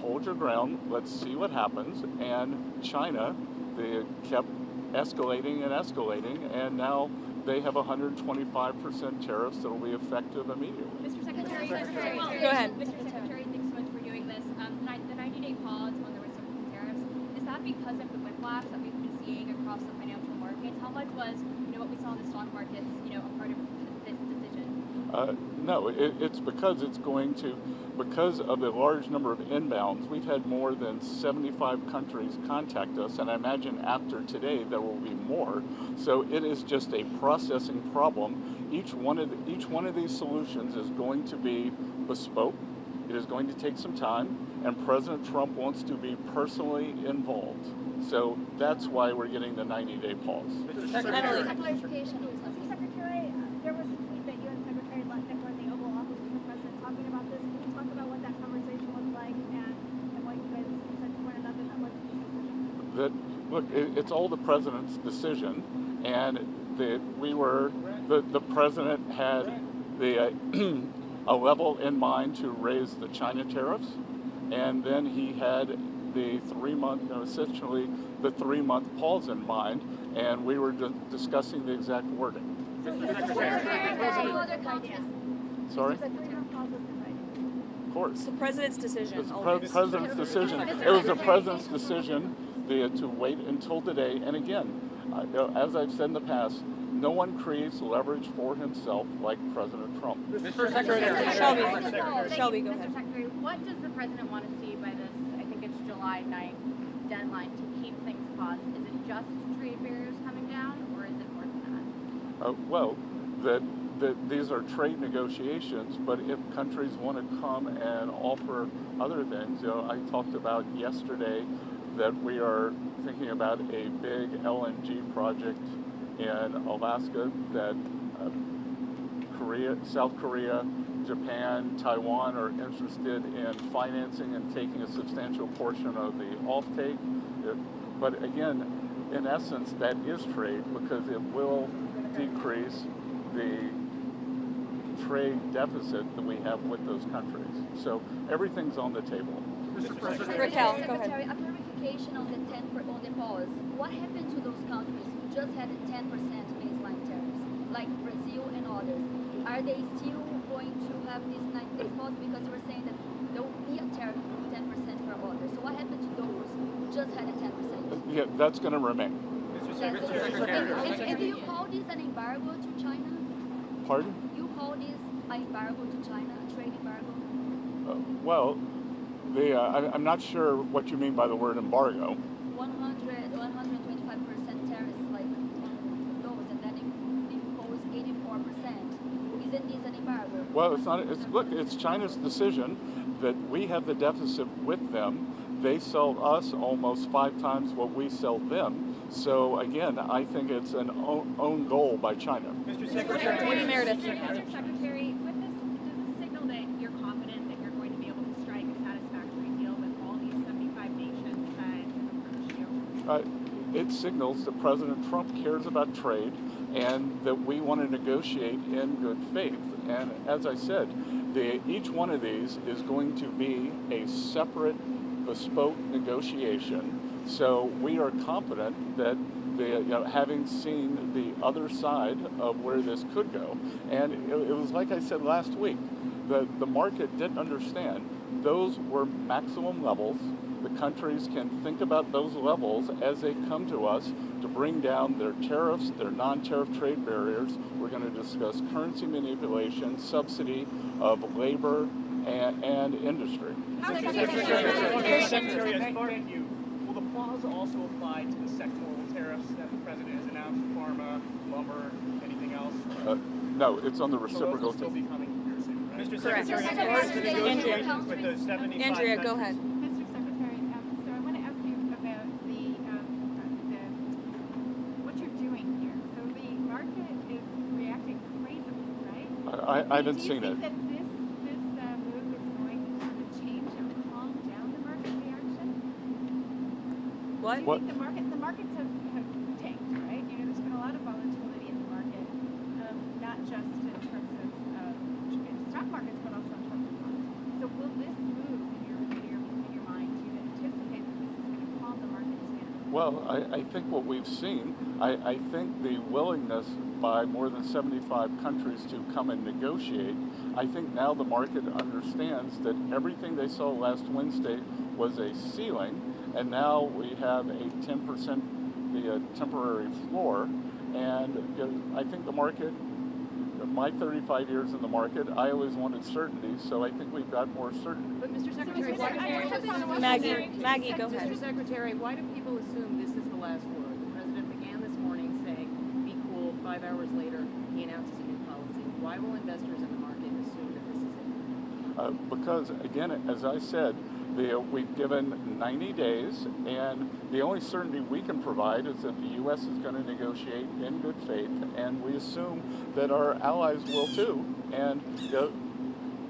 hold your ground, let's see what happens. And China, they kept escalating and escalating, and now they have 125% tariffs that will be effective immediately. Mr. Secretary, Go ahead. Mr. Secretary, thanks so much for doing this. The 90-day pause on the reciprocal tariffs, is that because of the whiplash that we've been seeing across the financial markets? How much was, what we saw in the stock markets, a part of this decision? No, it's because because of the large number of inbounds, we've had more than 75 countries contact us, and I imagine after today there will be more. So it is just a processing problem. Each one of these solutions is going to be bespoke. It is going to take some time, and President Trump wants to be personally involved. So that's why we're getting the 90-day pause. Mr. Secretary, there was a tweet that you and Secretary Letnick were in the Oval Office with the President talking about this. Can you talk about what that conversation was like and what you guys said to one another that led to this decision? Look, it's all the President's decision, and the President had a level in mind to raise the China tariffs, and then he had the 3-month pause in mind, and we were discussing the exact wording. Sorry? Of course. It's the President's decision. It's the President's decision. It was the President's decision to wait until today. And again, as I've said in the past, no one creates leverage for himself like President Trump. Mr. Secretary. Shelby, go ahead. Mr. Secretary, what does the President want to see by this, I think it's July 9th deadline to keep things paused? Is it just trade barriers coming down, or is it more than that? These are trade negotiations, but if countries want to come and offer other things, I talked about yesterday that we are thinking about a big LNG project in Alaska that South Korea, Japan, Taiwan are interested in financing and taking a substantial portion of the offtake. But again, in essence, that is trade because it will decrease the trade deficit that we have with those countries. So everything's on the table. Raquel, go ahead. A clarification on the pause. What happened to those countries who just had 10% baseline tariffs, like Brazil and others? Are they still going to have this 90-day pause? Because you were saying that there will be a tariff of 10% for others. So what happened to those who just had a 10%? Yeah, that's going to remain. And do you call this an embargo to China? Pardon? You call this an embargo to China, a trade embargo? I'm not sure what you mean by the word embargo. 125% tariffs, like those, and then impose 84%. Isn't this an embargo? Well, it's not. It's China's decision that we have the deficit with them. They sell us almost 5 times what we sell them. So again, I think it's an own goal by China. Mr. Secretary Meredith. Mr. Secretary, with this, does this signal that you're confident that you're going to be able to strike a satisfactory deal with all these 75 nations that approach you? It signals that President Trump cares about trade and that we want to negotiate in good faith. And as I said, each one of these is going to be a separate, bespoke negotiation. So we are confident that having seen the other side of where this could go, and it was like I said last week, the market didn't understand. Those were maximum levels. The countries can think about those levels as they come to us to bring down their tariffs, their non-tariff trade barriers. We're going to discuss currency manipulation, subsidy of labor, and industry. Secretary, as far as you, will the pause also apply to the sectoral tariffs that the President has announced, pharma, lumber, anything else? No, it's on the reciprocal. So those will still be coming here soon, right? Mr. Correct. Secretary, As far as the negotiations with the 75 Andrea, go countries, ahead. Mr. Secretary, so I want to ask you about what you're doing here. So the market is reacting crazily, right? I haven't seen it. Do you think that this move is going to sort of change and calm down the market reaction? What? Do you think the markets have tanked, right? There's been a lot of volatility in the market, not just in terms of stock markets, but also in terms of bonds. So will this move, in your mind, Well, I think what we've seen, I think the willingness by more than 75 countries to come and negotiate, I think now the market understands that everything they saw last Wednesday was a ceiling, and now we have a 10% the temporary floor, and I think the market, my 35 years in the market, I always wanted certainty, so I think we've got more certainty. But Mr. Secretary, Mr. Secretary, Maggie, go ahead. Mr. Secretary, why do people assume this is the last word? The president began this morning saying, be cool. 5 hours later, he announces a new policy. Why will investors in the market assume that this is it? Because, again, as I said, we've given 90 days, and the only certainty we can provide is that the U.S. is going to negotiate in good faith, and we assume that our allies will too. And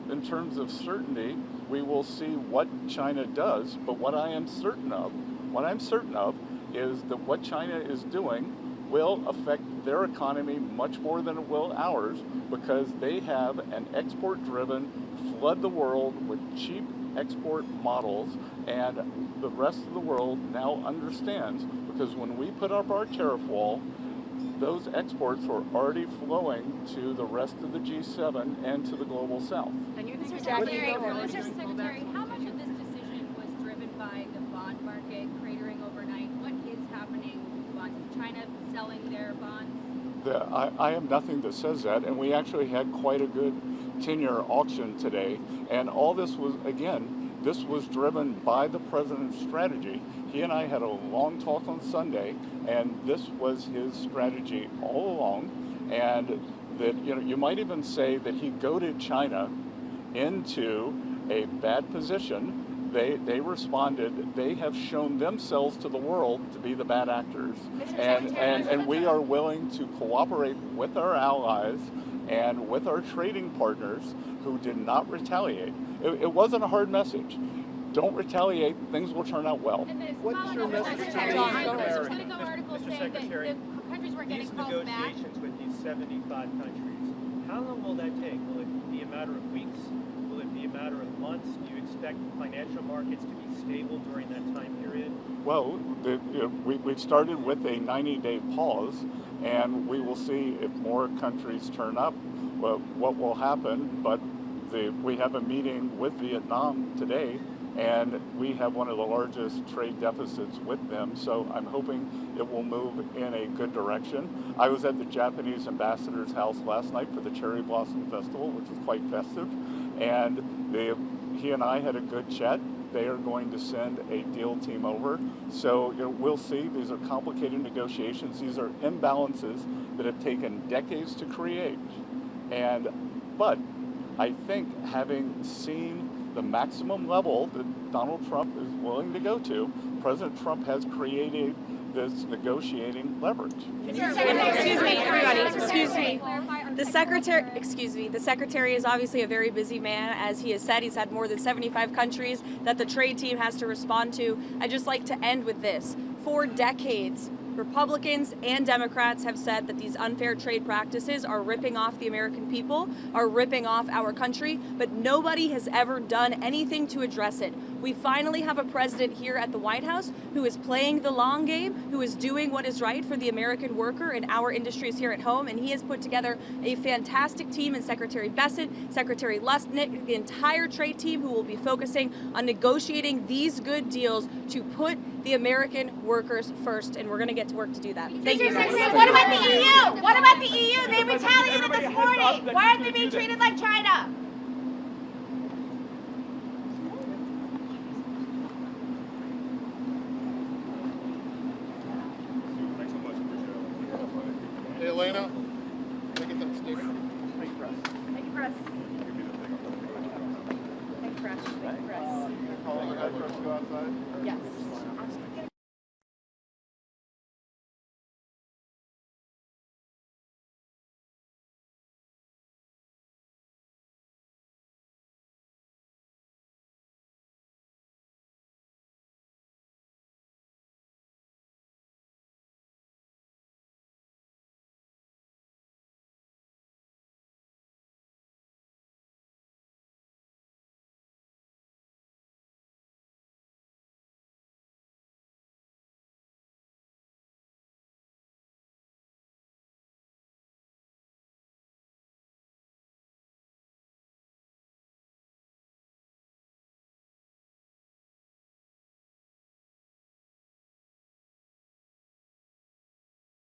in terms of certainty, we will see what China does, but what I'm certain of is that what China is doing will affect their economy much more than it will ours, because they have an export-driven, flood the world with cheap export models, and the rest of the world now understands, because when we put up our tariff wall, those exports were already flowing to the rest of the G7 and to the global south. And you think Mr. Secretary, Secretary, how much of this decision was driven by the bond market cratering overnight? What is happening with bonds? Is China selling their bonds? I have nothing that says that, and we actually had quite a good 10-year auction today, and all this was, again, this was driven by the president's strategy. He and I had a long talk on Sunday, and this was his strategy all along, and that, you might even say that he goaded China into a bad position. They responded. They have shown themselves to the world to be the bad actors, and we are willing to cooperate with our allies and with our trading partners who did not retaliate. It wasn't a hard message. Don't retaliate. Things will turn out well. What's your message to the Political articles Mr. saying that Secretary, the countries were these getting calls back. negotiations with these 75 countries? How long will that take? Will it be a matter of weeks? Will it be a matter of months? Do you expect financial markets to be stable during that time period? Well, we've started with a 90-day pause, and we will see if more countries turn up, what will happen. But we have a meeting with Vietnam today, and we have one of the largest trade deficits with them, so I'm hoping it will move in a good direction. I was at the Japanese ambassador's house last night for the Cherry Blossom Festival, which was quite festive, and he and I had a good chat. They are going to send a deal team over. So we'll see. These are complicated negotiations. These are imbalances that have taken decades to create. But I think, having seen the maximum level that Donald Trump is willing to go to, President Trump has created this negotiating leverage. Excuse me, everybody. Excuse me. The secretary is obviously a very busy man. As he has said, he's had more than 75 countries that the trade team has to respond to. I'd just like to end with this. For decades, Republicans and Democrats have said that these unfair trade practices are ripping off the American people, are ripping off our country, but nobody has ever done anything to address it. We finally have a president here at the White House who is playing the long game, who is doing what is right for the American worker and our industries here at home, and he has put together a fantastic team in Secretary Bessent, Secretary Lustnick, the entire trade team, who will be focusing on negotiating these good deals to put the American workers first, and we're going to get to work to do that. Thank you. What about the EU? What about the EU? They retaliated this morning. Why aren't they being treated like China? Thanks so much. Appreciate it. Hey, Elena, can I get that statement? Thank you, press. Thank you, press. Thank you, press. Calling the head press to go outside? Yes.